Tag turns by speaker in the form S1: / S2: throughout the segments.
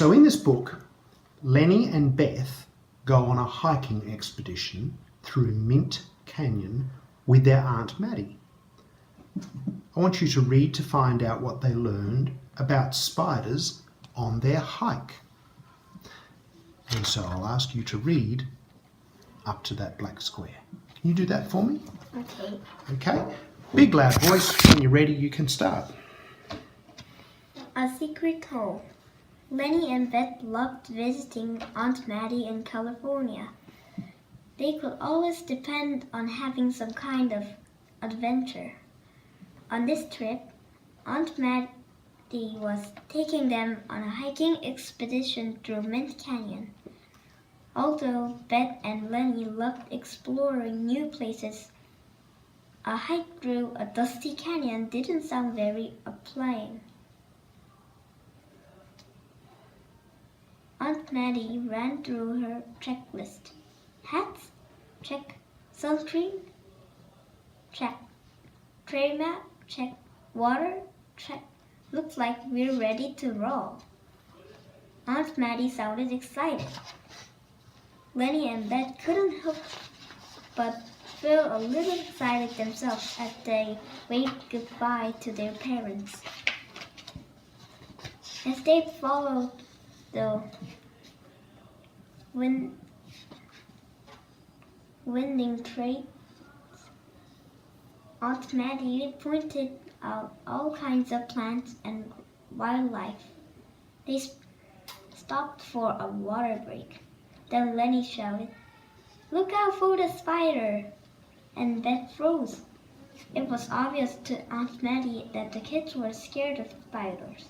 S1: So in this book, Lenny and Beth go on a hiking expedition through Mint Canyon with their Aunt Maddie. I want you to read to find out what they learned about spiders on their hike. And so I'll ask you to read up to that black square. Can you do that for me?
S2: Okay.
S1: Okay. Big loud voice. When you're ready, you can start.
S2: A secret hole. Lenny and Beth loved visiting Aunt Maddie in California. They could always depend on having some kind of adventure. On this trip, Aunt Maddie was taking them on a hiking expedition through Mint Canyon. Although Beth and Lenny loved exploring new places, a hike through a dusty canyon didn't sound very appealing. Aunt Maddie ran through her checklist. Hats? Check. Sunscreen? Check. Trail map? Check. Water? Check. Looks like we're ready to roll. Aunt Maddie sounded excited. Lenny and Beth couldn't help but feel a little excited themselves as they waved goodbye to their parents. As they followed the winding trails, Aunt Maddie pointed out all kinds of plants and wildlife. They stopped for a water break. Then Lenny shouted, "Look out for the spider!" And Beth froze. It was obvious to Aunt Maddie that the kids were scared of spiders.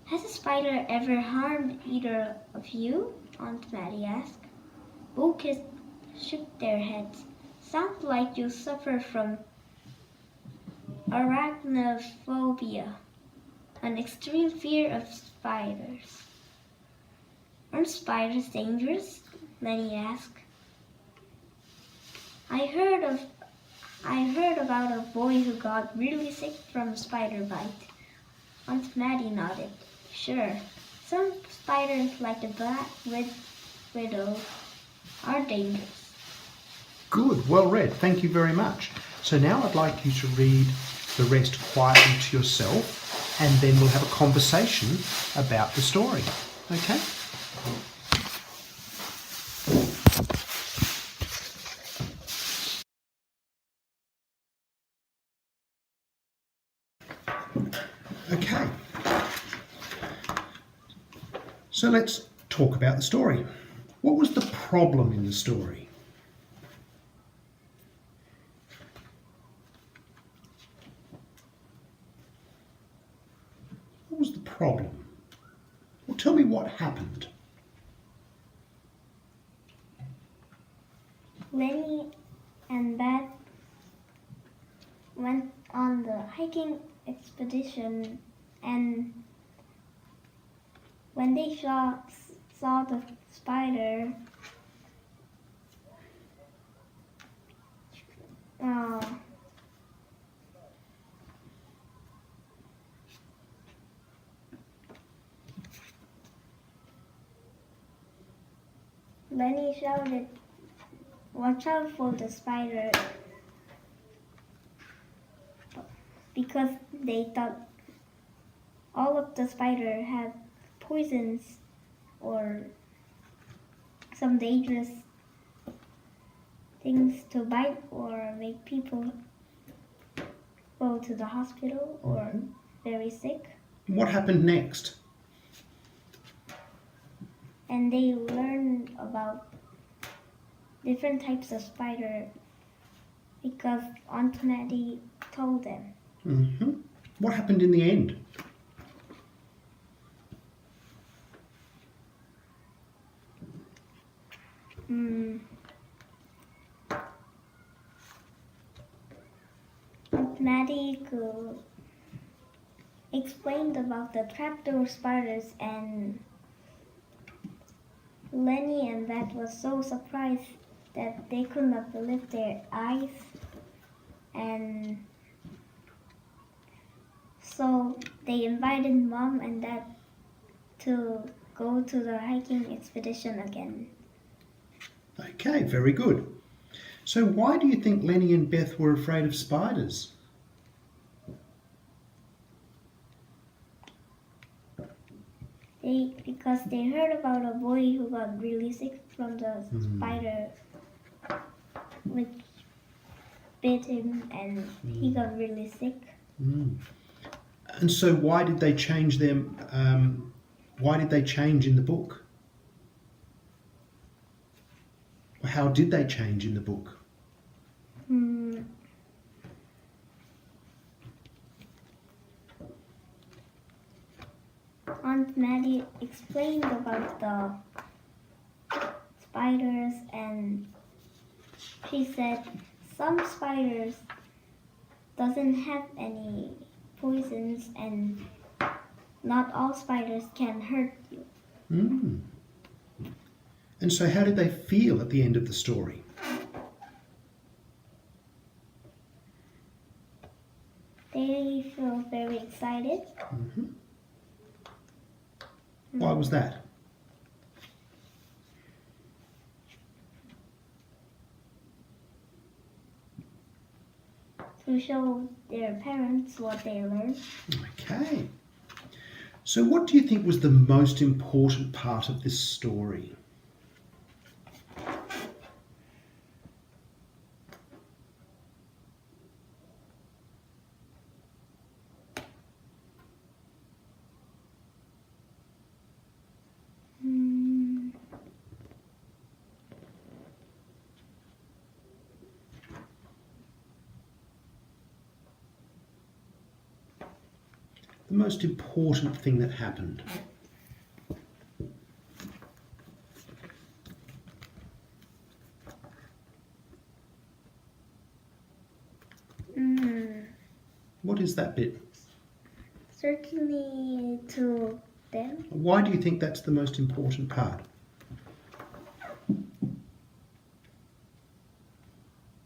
S2: "Has a spider ever harmed either of you?" Aunt Maddie asked. Both kids shook their heads. "Sounds like you suffer from arachnophobia, an extreme fear of spiders." "Aren't spiders dangerous?" Lenny asked. I heard about a boy who got really sick from a spider bite." Aunt Maddie nodded. "Sure, some spiders like the black widow are dangerous."
S1: Good, well read. Thank you very much. So now I'd like you to read the rest quietly to yourself, and then we'll have a conversation about the story. Okay? Okay. So let's talk about the story. What was the problem in the story? What was the problem? Well, tell me what happened.
S2: Lenny and Beth went on the hiking expedition, and when they saw the spider, Lenny shouted, "Watch out for the spider," because they thought all of the spider had poisons or some dangerous things to bite or make people go to the hospital or very sick.
S1: What happened next?
S2: And they learned about different types of spider because Aunt Maddie told them.
S1: What happened in the end?
S2: Aunt Maddie explained about the trapdoor spiders, and Lenny and Beth was so surprised that they could not believe their eyes, and so they invited Mom and Dad to go to the hiking expedition again.
S1: Okay, very good. So why do you think Lenny and Beth were afraid of spiders?
S2: Because they heard about a boy who got really sick from the spider, which bit him, and he got really sick.
S1: And so why did they change them? Why did they change in the book? How did they change in the book?
S2: Aunt Maddie explained about the spiders, and she said some spiders doesn't have any poisons, and not all spiders can hurt you.
S1: And so how did they feel at the end of the story?
S2: They feel very excited.
S1: Why was that?
S2: To show their parents what they learned.
S1: Okay. So what do you think was the most important part of this story? The most important thing that happened. What is that bit?
S2: Certainly to them.
S1: Why do you think that's the most important part?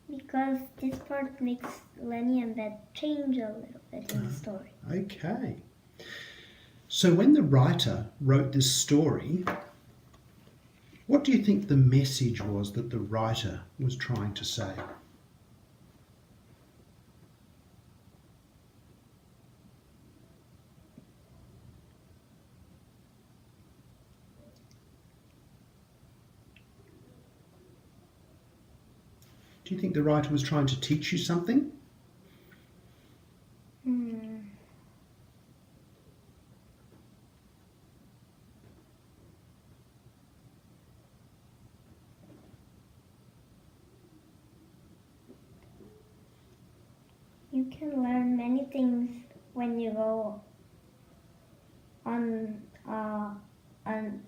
S2: Because this part makes Lenny and Beth change a little bit in the story.
S1: Okay. So when the writer wrote this story, what do you think the message was that the writer was trying to say? Do you think the writer was trying to teach you something?
S2: You can learn many things when you go on an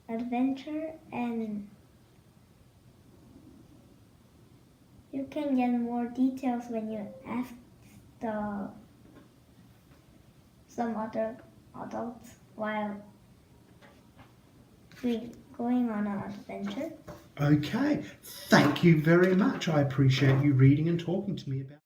S2: adventure, and you can get more details when you ask some other adults while going on an adventure.
S1: Okay, thank you very much. I appreciate you reading and talking to me about